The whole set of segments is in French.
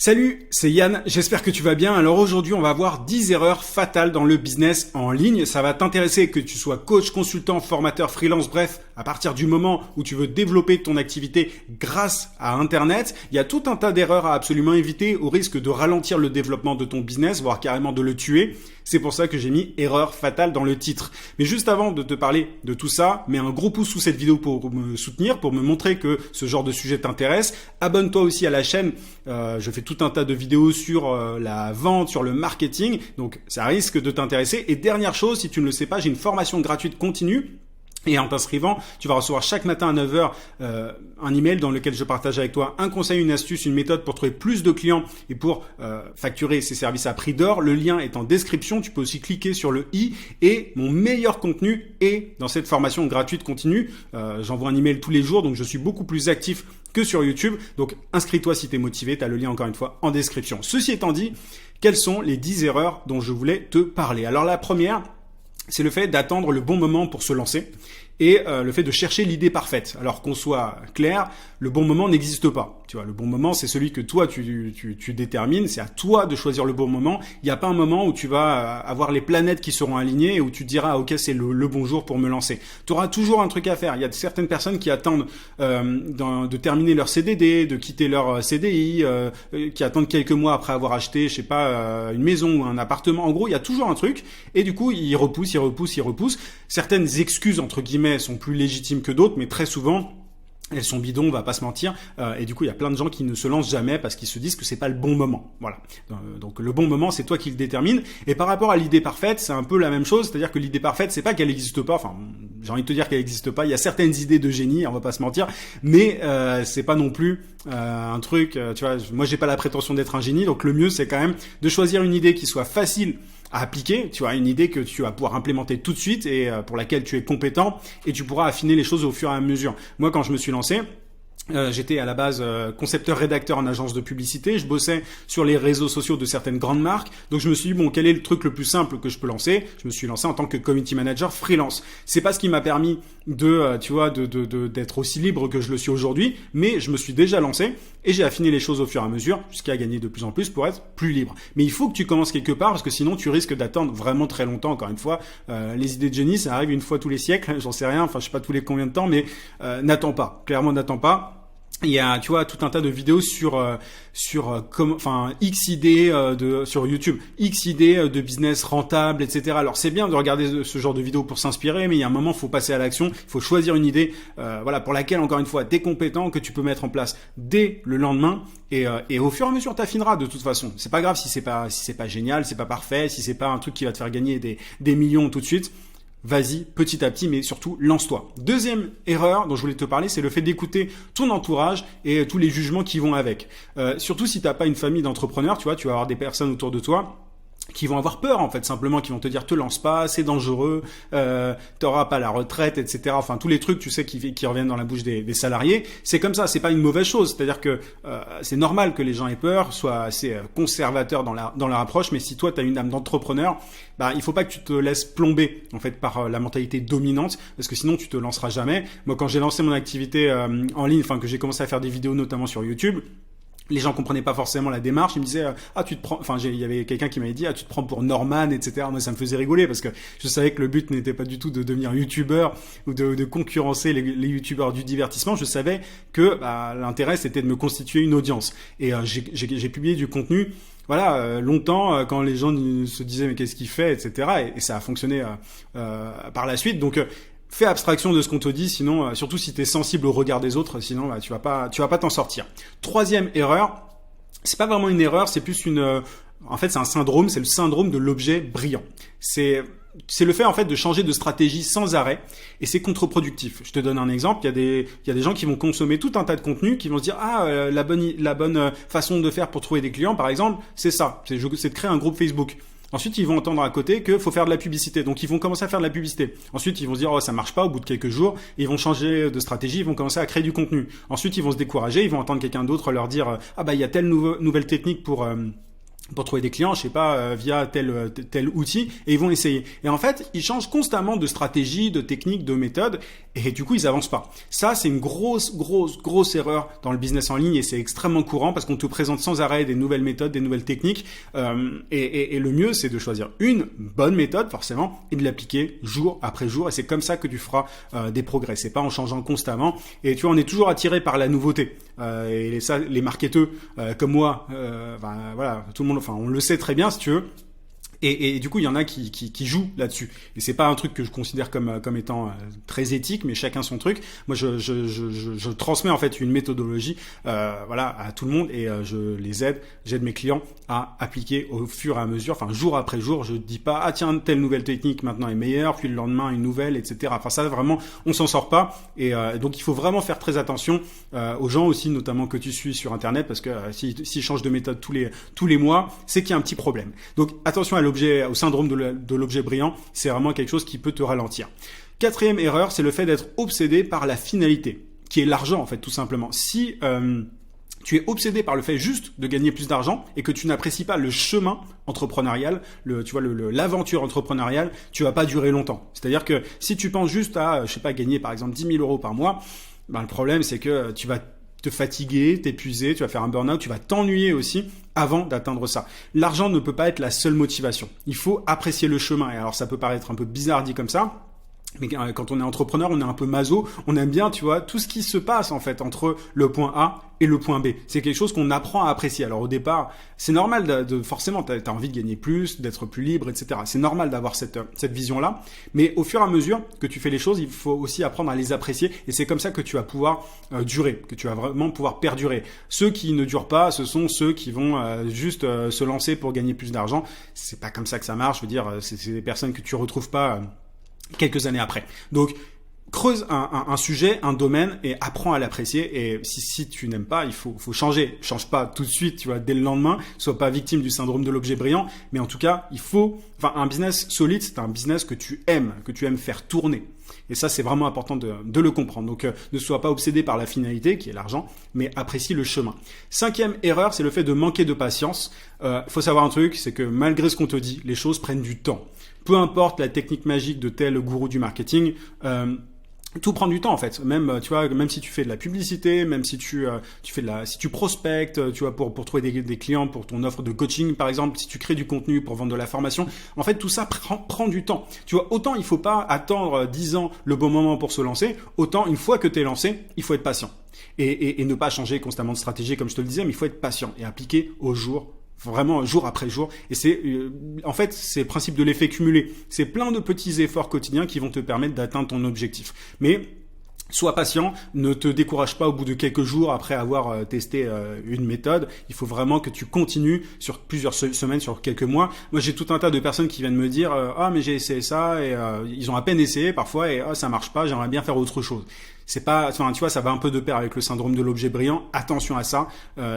Salut, c'est Yann, j'espère que tu vas bien. Alors aujourd'hui, on va voir 10 erreurs fatales dans le business en ligne. Ça va t'intéresser que tu sois coach, consultant, formateur, freelance, bref, à partir du moment où tu veux développer ton activité grâce à Internet, il y a tout un tas d'erreurs à absolument éviter au risque de ralentir le développement de ton business, voire carrément de le tuer. C'est pour ça que j'ai mis erreur fatale dans le titre. Mais juste avant de te parler de tout ça, mets un gros pouce sous cette vidéo pour me soutenir, pour me montrer que ce genre de sujet t'intéresse. Abonne-toi aussi à la chaîne. Je fais tout un tas de vidéos sur la vente, sur le marketing. Donc, ça risque de t'intéresser. Et dernière chose, si tu ne le sais pas, j'ai une formation gratuite continue. Et en t'inscrivant, tu vas recevoir chaque matin à 9h un email dans lequel je partage avec toi un conseil, une astuce, une méthode pour trouver plus de clients et pour facturer ces services à prix d'or. Le lien est en description. Tu peux aussi cliquer sur le i et mon meilleur contenu est dans cette formation gratuite continue. J'envoie un email tous les jours, donc je suis beaucoup plus actif que sur YouTube. Donc inscris-toi si tu es motivé. Tu as le lien encore une fois en description. Ceci étant dit, quelles sont les 10 erreurs dont je voulais te parler? Alors la première, c'est le fait d'attendre le bon moment pour se lancer et le fait de chercher l'idée parfaite. Alors qu'on soit clair, le bon moment n'existe pas. Tu vois, le bon moment, c'est celui que toi tu détermines. C'est à toi de choisir le bon moment. Il n'y a pas un moment où tu vas avoir les planètes qui seront alignées et où tu te diras ok, c'est le bon jour pour me lancer. Tu auras toujours un truc à faire. Il y a certaines personnes qui attendent de terminer leur CDD, de quitter leur CDI, qui attendent quelques mois après avoir acheté, je sais pas, une maison ou un appartement. En gros, il y a toujours un truc et du coup, ils repoussent. Certaines excuses entre guillemets sont plus légitimes que d'autres, mais très souvent elles sont bidons, on va pas se mentir, et du coup il y a plein de gens qui ne se lancent jamais parce qu'ils se disent que c'est pas le bon moment. Voilà. Donc le bon moment, c'est toi qui le détermine. Et par rapport à l'idée parfaite, c'est un peu la même chose, c'est-à-dire que l'idée parfaite, c'est pas qu'elle n'existe pas. Enfin, j'ai envie de te dire qu'elle n'existe pas. Il y a certaines idées de génie, on va pas se mentir, mais c'est pas non plus un truc. Tu vois, moi j'ai pas la prétention d'être un génie, donc le mieux c'est quand même de choisir une idée qui soit facile à appliquer, tu vois, une idée que tu vas pouvoir implémenter tout de suite et pour laquelle tu es compétent et tu pourras affiner les choses au fur et à mesure. Moi, quand je me suis lancé, j'étais à la base concepteur-rédacteur en agence de publicité. Je bossais sur les réseaux sociaux de certaines grandes marques. Donc je me suis dit bon, quel est le truc le plus simple que je peux lancer? Je me suis lancé en tant que community manager freelance. C'est pas ce qui m'a permis d'être aussi libre que je le suis aujourd'hui, mais je me suis déjà lancé et j'ai affiné les choses au fur et à mesure jusqu'à gagner de plus en plus pour être plus libre. Mais il faut que tu commences quelque part parce que sinon tu risques d'attendre vraiment très longtemps. Encore une fois, les idées de génie, ça arrive une fois tous les siècles. J'en sais rien. Enfin, je sais pas tous les combien de temps, mais n'attends pas. Clairement, n'attends pas. Il y a, tu vois, tout un tas de vidéos sur X idées sur YouTube, X idées de business rentable, etc. Alors c'est bien de regarder ce genre de vidéos pour s'inspirer, mais il y a un moment, il faut passer à l'action, il faut choisir une idée, pour laquelle encore une fois, t'es compétent, que tu peux mettre en place dès le lendemain, et au fur et à mesure, t'affineras de toute façon. C'est pas grave si c'est pas génial, c'est pas parfait, si c'est pas un truc qui va te faire gagner des millions tout de suite. Vas-y, petit à petit, mais surtout, lance-toi. Deuxième erreur dont je voulais te parler, c'est le fait d'écouter ton entourage et tous les jugements qui vont avec. Surtout si t'as pas une famille d'entrepreneurs, tu vois, tu vas avoir des personnes autour de toi qui vont avoir peur en fait, simplement, qui vont te dire te lance pas, c'est dangereux, t'auras pas la retraite, etc. Enfin tous les trucs, tu sais, qui reviennent dans la bouche des salariés. C'est comme ça, c'est pas une mauvaise chose. C'est-à-dire que c'est normal que les gens aient peur, soient assez conservateurs dans leur approche. Mais si toi t'as une âme d'entrepreneur, il faut pas que tu te laisses plomber en fait par la mentalité dominante, parce que sinon tu te lanceras jamais. Moi, quand j'ai lancé mon activité en ligne, que j'ai commencé à faire des vidéos notamment sur YouTube, les gens comprenaient pas forcément la démarche. Ils me disaient il y avait quelqu'un qui m'avait dit tu te prends pour Norman, etc. Moi, ça me faisait rigoler parce que je savais que le but n'était pas du tout de devenir youtubeur ou de concurrencer les youtubeurs du divertissement. Je savais que l'intérêt c'était de me constituer une audience et j'ai publié du contenu longtemps quand les gens se disaient mais qu'est-ce qu'il fait, etc. Et ça a fonctionné par la suite. Donc fais abstraction de ce qu'on te dit, sinon, surtout si tu es sensible au regard des autres, sinon tu vas pas t'en sortir. Troisième erreur, c'est pas vraiment une erreur, c'est plus en fait c'est un syndrome, c'est le syndrome de l'objet brillant. C'est le fait en fait de changer de stratégie sans arrêt et c'est contre-productif. Je te donne un exemple, il y a des gens qui vont consommer tout un tas de contenu, qui vont se dire la bonne façon de faire pour trouver des clients par exemple, c'est ça, c'est de créer un groupe Facebook. Ensuite, ils vont entendre à côté qu'il faut faire de la publicité. Donc, ils vont commencer à faire de la publicité. Ensuite, ils vont se dire, ça marche pas au bout de quelques jours. Ils vont changer de stratégie. Ils vont commencer à créer du contenu. Ensuite, ils vont se décourager. Ils vont entendre quelqu'un d'autre leur dire, il y a telle nouvelle technique pour pour trouver des clients, je sais pas, via tel outil, et ils vont essayer. Et en fait, ils changent constamment de stratégie, de technique, de méthode, et du coup, ils avancent pas. Ça, c'est une grosse erreur dans le business en ligne, et c'est extrêmement courant parce qu'on te présente sans arrêt des nouvelles méthodes, des nouvelles techniques, et le mieux, c'est de choisir une bonne méthode, forcément, et de l'appliquer jour après jour, et c'est comme ça que tu feras des progrès. C'est pas en changeant constamment, et tu vois, on est toujours attiré par la nouveauté, et ça, les marketeurs comme moi, voilà, tout le monde, enfin, on le sait très bien, si tu veux. Et du coup, il y en a qui jouent là-dessus. Et c'est pas un truc que je considère comme étant très éthique, mais chacun son truc. Moi, je transmets en fait une méthodologie, voilà, à tout le monde, et je les aide. J'aide mes clients à appliquer au fur et à mesure, enfin jour après jour. Je dis pas ah tiens, telle nouvelle technique maintenant est meilleure, puis le lendemain une nouvelle, etc. Enfin ça vraiment, on s'en sort pas. Et donc il faut vraiment faire très attention aux gens aussi, notamment que tu suis sur Internet, parce que s'ils changent de méthode tous les mois, c'est qu'il y a un petit problème. Donc attention au syndrome de l'objet brillant, c'est vraiment quelque chose qui peut te ralentir. Quatrième erreur, c'est le fait d'être obsédé par la finalité, qui est l'argent en fait, tout simplement. Si tu es obsédé par le fait juste de gagner plus d'argent et que tu n'apprécies pas le chemin entrepreneurial, l'aventure entrepreneuriale, tu vas pas durer longtemps. C'est-à-dire que si tu penses juste à, je sais pas, gagner par exemple 10 000 euros par mois, le problème c'est que tu vas te fatiguer, t'épuiser, tu vas faire un burn-out, tu vas t'ennuyer aussi avant d'atteindre ça. L'argent ne peut pas être la seule motivation. Il faut apprécier le chemin. Et alors ça peut paraître un peu bizarre dit comme ça, mais quand on est entrepreneur, on est un peu maso, on aime bien, tu vois, tout ce qui se passe en fait entre le point A et le point B. C'est quelque chose qu'on apprend à apprécier. Alors au départ, c'est normal forcément, t'as envie de gagner plus, d'être plus libre, etc. C'est normal d'avoir cette vision-là, mais au fur et à mesure que tu fais les choses, il faut aussi apprendre à les apprécier, et c'est comme ça que tu vas pouvoir durer, que tu vas vraiment pouvoir perdurer. Ceux qui ne durent pas, ce sont ceux qui vont juste se lancer pour gagner plus d'argent. C'est pas comme ça que ça marche. Je veux dire, c'est des personnes que tu retrouves pas quelques années après. Donc, creuse un sujet, un domaine, et apprends à l'apprécier. Et si tu n'aimes pas, il faut changer. Change pas tout de suite, tu vois, dès le lendemain. Sois pas victime du syndrome de l'objet brillant. Mais en tout cas, un business solide, c'est un business que tu aimes faire tourner. Et ça, c'est vraiment important de le comprendre. Donc, ne sois pas obsédé par la finalité, qui est l'argent, mais apprécie le chemin. Cinquième erreur, c'est le fait de manquer de patience. Faut savoir un truc, c'est que malgré ce qu'on te dit, les choses prennent du temps. Peu importe la technique magique de tel gourou du marketing, tout prend du temps en fait. Même tu vois, même si tu fais de la publicité, même si si tu prospectes, tu vois, pour trouver des clients pour ton offre de coaching par exemple, si tu crées du contenu pour vendre de la formation, en fait tout ça prend du temps. Tu vois, autant il faut pas attendre 10 ans le bon moment pour se lancer, autant une fois que tu es lancé, il faut être patient et ne pas changer constamment de stratégie comme je te le disais, mais il faut être patient et appliquer au jour. Vraiment jour après jour, et c'est en fait c'est le principe de l'effet cumulé. C'est plein de petits efforts quotidiens qui vont te permettre d'atteindre ton objectif. Mais sois patient, ne te décourage pas au bout de quelques jours après avoir testé une méthode. Il faut vraiment que tu continues sur plusieurs semaines, sur quelques mois. Moi, j'ai tout un tas de personnes qui viennent me dire ah mais j'ai essayé ça et ils ont à peine essayé parfois et ça marche pas. J'aimerais bien faire autre chose. C'est pas, enfin, tu vois, ça va un peu de pair avec le syndrome de l'objet brillant. Attention à ça.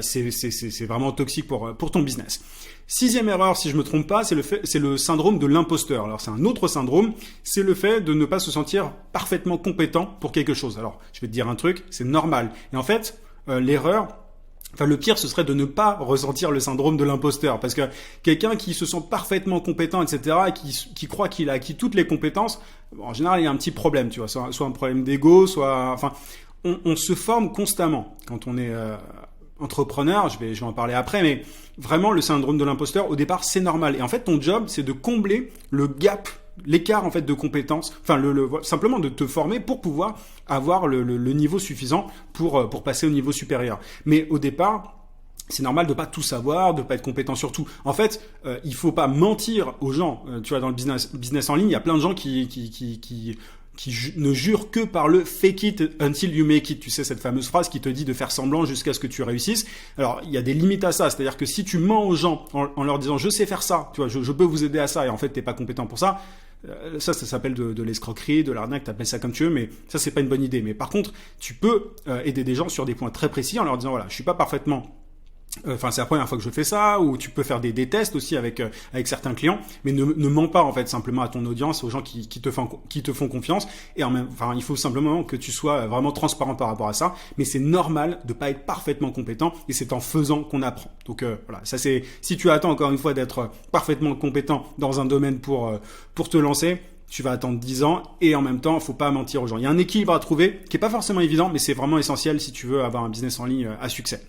C'est vraiment toxique pour ton business. Sixième erreur, si je me trompe pas, c'est le syndrome de l'imposteur. Alors, c'est un autre syndrome. C'est le fait de ne pas se sentir parfaitement compétent pour quelque chose. Alors, je vais te dire un truc, c'est normal. Et en fait, le pire, ce serait de ne pas ressentir le syndrome de l'imposteur. Parce que quelqu'un qui se sent parfaitement compétent, etc., et qui croit qu'il a acquis toutes les compétences, en général, il y a un petit problème, tu vois. Soit un problème d'ego, on se forme constamment quand on est entrepreneur. Je vais en parler après, mais vraiment, le syndrome de l'imposteur, au départ, c'est normal. Et en fait, ton job, c'est de combler le gap, l'écart en fait de compétences, simplement de te former pour pouvoir avoir le niveau suffisant pour passer au niveau supérieur. Mais au départ, c'est normal de pas tout savoir, de pas être compétent sur tout. En fait, il faut pas mentir aux gens. Tu vois, dans le business en ligne, il y a plein de gens qui ne jurent que par le fake it until you make it. Tu sais, cette fameuse phrase qui te dit de faire semblant jusqu'à ce que tu réussisses. Alors, il y a des limites à ça. C'est-à-dire que si tu mens aux gens en leur disant je sais faire ça, tu vois, je peux vous aider à ça, et en fait t'es pas compétent pour ça, ça s'appelle de l'escroquerie, de l'arnaque, t'appelles ça comme tu veux, mais ça c'est pas une bonne idée. Mais par contre, tu peux aider des gens sur des points très précis en leur disant voilà, je suis pas parfaitement Enfin, c'est la première fois que je fais ça, ou tu peux faire des tests aussi avec certains clients, mais ne mens pas en fait simplement à ton audience, aux gens qui te font confiance. Et enfin, il faut simplement que tu sois vraiment transparent par rapport à ça. Mais c'est normal de pas être parfaitement compétent, et c'est en faisant qu'on apprend. Donc voilà, ça c'est si tu attends encore une fois d'être parfaitement compétent dans un domaine pour te lancer. Tu vas attendre 10 ans et en même temps, faut pas mentir aux gens. Il y a un équilibre à trouver qui est pas forcément évident, mais c'est vraiment essentiel si tu veux avoir un business en ligne à succès.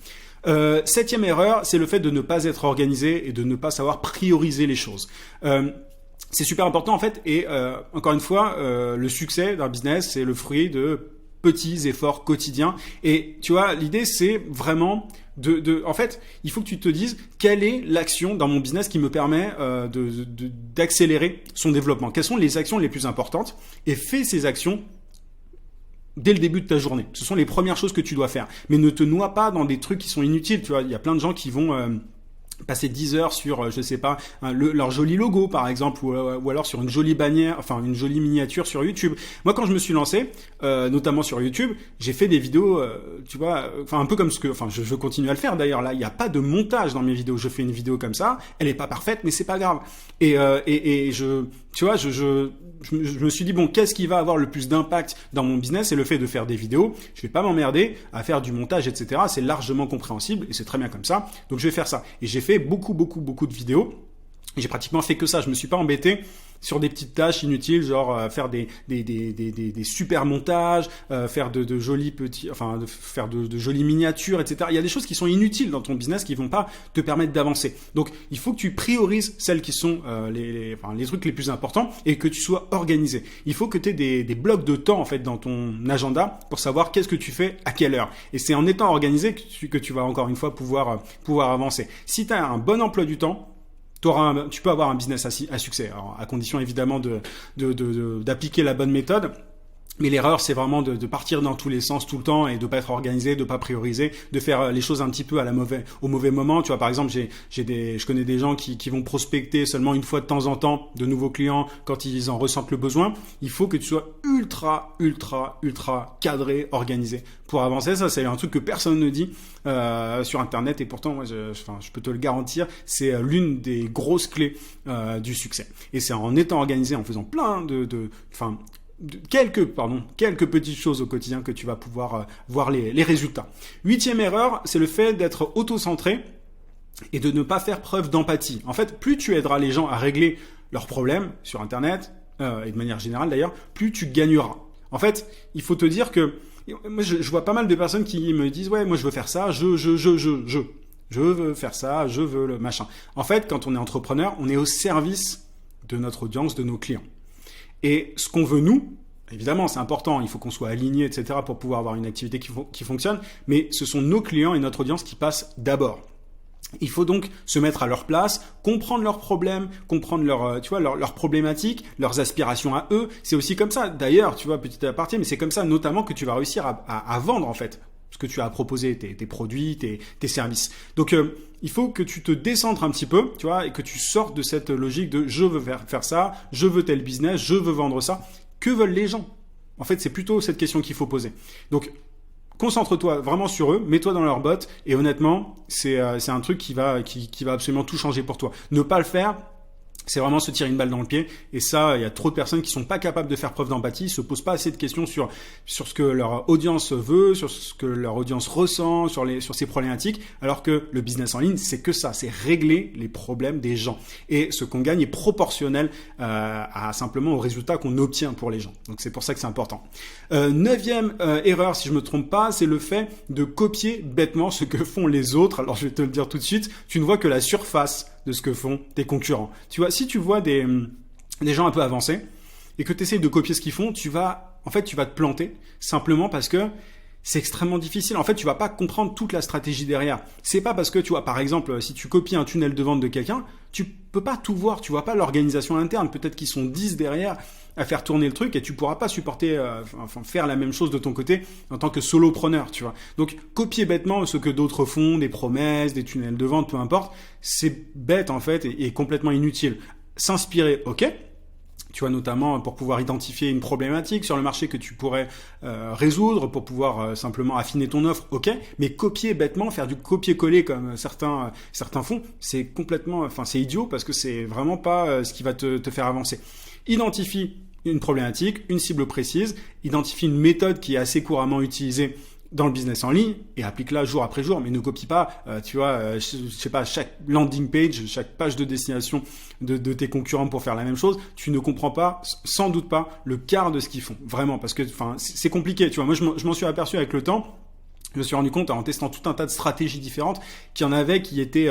Septième erreur, c'est le fait de ne pas être organisé et de ne pas savoir prioriser les choses. C'est super important en fait, et encore une fois, le succès d'un business, c'est le fruit de petits efforts quotidiens. Et tu vois, l'idée c'est vraiment en fait, il faut que tu te dises quelle est l'action dans mon business qui me permet d'accélérer son développement. Quelles sont les actions les plus importantes, et fais ces actions dès le début de ta journée. Ce sont les premières choses que tu dois faire. Mais ne te noie pas dans des trucs qui sont inutiles. Tu vois, il y a plein de gens qui vont passer 10 heures sur, je sais pas, leur joli logo par exemple, ou alors sur une jolie bannière, enfin une jolie miniature sur YouTube. Moi, quand je me suis lancé, notamment sur YouTube, j'ai fait des vidéos, tu vois, enfin un peu comme je continue à le faire d'ailleurs. Là, il n'y a pas de montage dans mes vidéos. Je fais une vidéo comme ça, elle est pas parfaite, mais c'est pas grave. Tu vois, je me suis dit bon, qu'est-ce qui va avoir le plus d'impact dans mon business? C'est le fait de faire des vidéos. Je vais pas m'emmerder à faire du montage, etc. C'est largement compréhensible et c'est très bien comme ça. Donc je vais faire ça. Et j'ai fait beaucoup de vidéos. Et j'ai pratiquement fait que ça. Je me suis pas embêté sur des petites tâches inutiles, genre faire des super montages, faire de jolis petits, enfin faire de jolies miniatures, etc. Il y a des choses qui sont inutiles dans ton business qui vont pas te permettre d'avancer. Donc il faut que tu priorises celles qui sont les trucs les plus importants et que tu sois organisé. Il faut que tu aies des blocs de temps en fait dans ton agenda pour savoir qu'est-ce que tu fais à quelle heure. Et c'est en étant organisé que tu vas encore une fois pouvoir avancer. Si tu as un bon emploi du temps, tu peux avoir un business à succès, alors, à condition évidemment d'appliquer la bonne méthode. Mais l'erreur, c'est vraiment de partir dans tous les sens tout le temps et de pas être organisé, de pas prioriser, de faire les choses un petit peu au mauvais moment. Tu vois, par exemple, je connais des gens qui vont prospecter seulement une fois de temps en temps de nouveaux clients quand ils en ressentent le besoin. Il faut que tu sois ultra cadré, organisé pour avancer. Ça, c'est un truc que personne ne dit sur Internet, et pourtant, moi, je peux te le garantir, c'est l'une des grosses clés du succès. Et c'est en étant organisé, en faisant plein quelques petites choses au quotidien que tu vas pouvoir voir les résultats. Huitième erreur, c'est le fait d'être auto-centré et de ne pas faire preuve d'empathie. En fait, plus tu aideras les gens à régler leurs problèmes sur Internet, et de manière générale d'ailleurs, plus tu gagneras. En fait, il faut te dire que moi, je vois pas mal de personnes qui me disent « Ouais, moi je veux faire ça, je veux faire ça, je veux le machin ». En fait, quand on est entrepreneur, on est au service de notre audience, de nos clients. Et ce qu'on veut, nous, évidemment, c'est important, il faut qu'on soit aligné, etc., pour pouvoir avoir une activité qui fonctionne, mais ce sont nos clients et notre audience qui passent d'abord. Il faut donc se mettre à leur place, comprendre leurs problèmes, comprendre leurs problématiques, leurs aspirations à eux. C'est aussi comme ça, d'ailleurs, tu vois, petit aparté, mais c'est comme ça notamment que tu vas réussir à vendre, en fait, ce que tu as proposé, tes produits, tes services. Donc, il faut que tu te décentres un petit peu, tu vois, et que tu sortes de cette logique de je veux faire ça, je veux tel business, je veux vendre ça. Que veulent les gens? En fait, c'est plutôt cette question qu'il faut poser. Donc, concentre-toi vraiment sur eux, mets-toi dans leurs bottes, et honnêtement, c'est un truc qui va absolument tout changer pour toi. Ne pas le faire, c'est vraiment se tirer une balle dans le pied. Et ça, il y a trop de personnes qui sont pas capables de faire preuve d'empathie, se posent pas assez de questions sur ce que leur audience veut, sur ce que leur audience ressent, sur ses problématiques. Alors que le business en ligne, c'est que ça, c'est régler les problèmes des gens. Et ce qu'on gagne est proportionnel simplement au résultat qu'on obtient pour les gens. Donc c'est pour ça que c'est important. Neuvième erreur, si je me trompe pas, c'est le fait de copier bêtement ce que font les autres. Alors je vais te le dire tout de suite, tu ne vois que la surface de ce que font tes concurrents. Tu vois, si tu vois des gens un peu avancés et que tu essayes de copier ce qu'ils font, tu vas te planter simplement parce que c'est extrêmement difficile. En fait, tu vas pas comprendre toute la stratégie derrière. C'est pas parce que, tu vois, par exemple, si tu copies un tunnel de vente de quelqu'un, tu peux pas tout voir. Tu vois pas l'organisation interne. Peut-être qu'ils sont 10 derrière à faire tourner le truc et tu pourras pas faire la même chose de ton côté en tant que solopreneur, tu vois. Donc, copier bêtement ce que d'autres font, des promesses, des tunnels de vente, peu importe, c'est bête, en fait, et complètement inutile. S'inspirer, ok. Tu vois, notamment pour pouvoir identifier une problématique sur le marché que tu pourrais résoudre, pour pouvoir simplement affiner ton offre, ok. Mais copier bêtement, faire du copier-coller comme certains font, c'est complètement, c'est idiot parce que c'est vraiment pas ce qui va te faire avancer. Identifie une problématique, une cible précise, identifie une méthode qui est assez couramment utilisée dans le business en ligne et applique-la jour après jour, mais ne copie pas, je sais pas, chaque landing page, chaque page de destination de tes concurrents pour faire la même chose. Tu ne comprends pas, sans doute pas, le quart de ce qu'ils font, vraiment, parce que, c'est compliqué. Tu vois, moi, je m'en suis aperçu avec le temps. Je me suis rendu compte en testant tout un tas de stratégies différentes qu'il y en avait qui étaient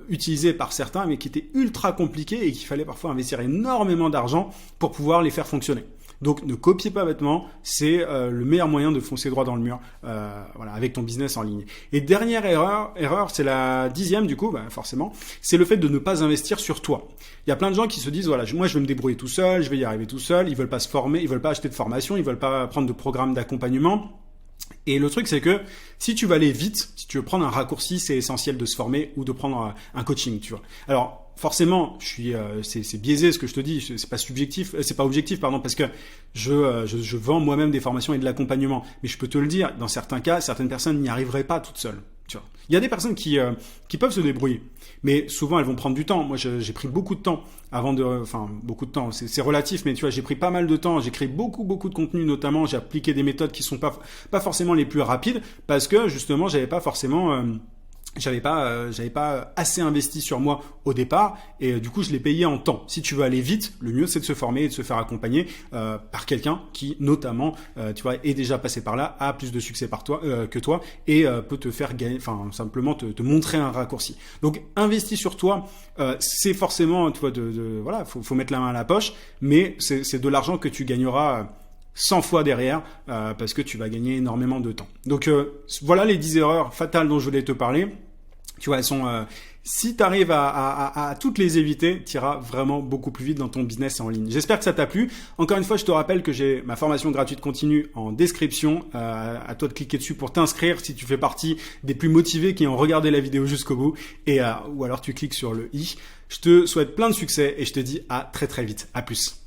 utilisées par certains, mais qui étaient ultra compliquées et qu'il fallait parfois investir énormément d'argent pour pouvoir les faire fonctionner. Donc ne copiez pas bêtement, c'est le meilleur moyen de foncer droit dans le mur avec ton business en ligne. Et dernière erreur, c'est la 10e du coup, forcément, c'est le fait de ne pas investir sur toi. Il y a plein de gens qui se disent moi je vais me débrouiller tout seul, je vais y arriver tout seul, ils veulent pas se former, ils veulent pas acheter de formation, ils veulent pas prendre de programme d'accompagnement. Et le truc, c'est que si tu veux aller vite, si tu veux prendre un raccourci, c'est essentiel de se former ou de prendre un coaching, tu vois. Alors, forcément, c'est biaisé ce que je te dis, c'est pas objectif, parce que je vends moi-même des formations et de l'accompagnement. Mais je peux te le dire, dans certains cas, certaines personnes n'y arriveraient pas toutes seules. Tu vois. Il y a des personnes qui peuvent se débrouiller, mais souvent elles vont prendre du temps. Moi, j'ai pris beaucoup de temps beaucoup de temps, c'est relatif, mais tu vois, j'ai pris pas mal de temps. J'ai créé beaucoup de contenu, notamment, j'ai appliqué des méthodes qui sont pas forcément les plus rapides, parce que justement, j'avais pas assez investi sur moi au départ et du coup je l'ai payé en temps. Si tu veux aller vite, le mieux c'est de se former et de se faire accompagner par quelqu'un qui notamment est déjà passé par là, a plus de succès que toi et peut te faire gagner, simplement te montrer un raccourci. Donc investis sur toi, c'est forcément faut mettre la main à la poche, mais c'est de l'argent que tu gagneras 100 fois derrière parce que tu vas gagner énormément de temps. Donc voilà les 10 erreurs fatales dont je voulais te parler. Tu vois, elles sont si tu arrives à toutes les éviter, tu iras vraiment beaucoup plus vite dans ton business en ligne. J'espère que ça t'a plu. Encore une fois, je te rappelle que j'ai ma formation gratuite continue en description. À toi de cliquer dessus pour t'inscrire si tu fais partie des plus motivés qui ont regardé la vidéo jusqu'au bout ou alors tu cliques sur le i. Je te souhaite plein de succès et je te dis à très très vite. À plus.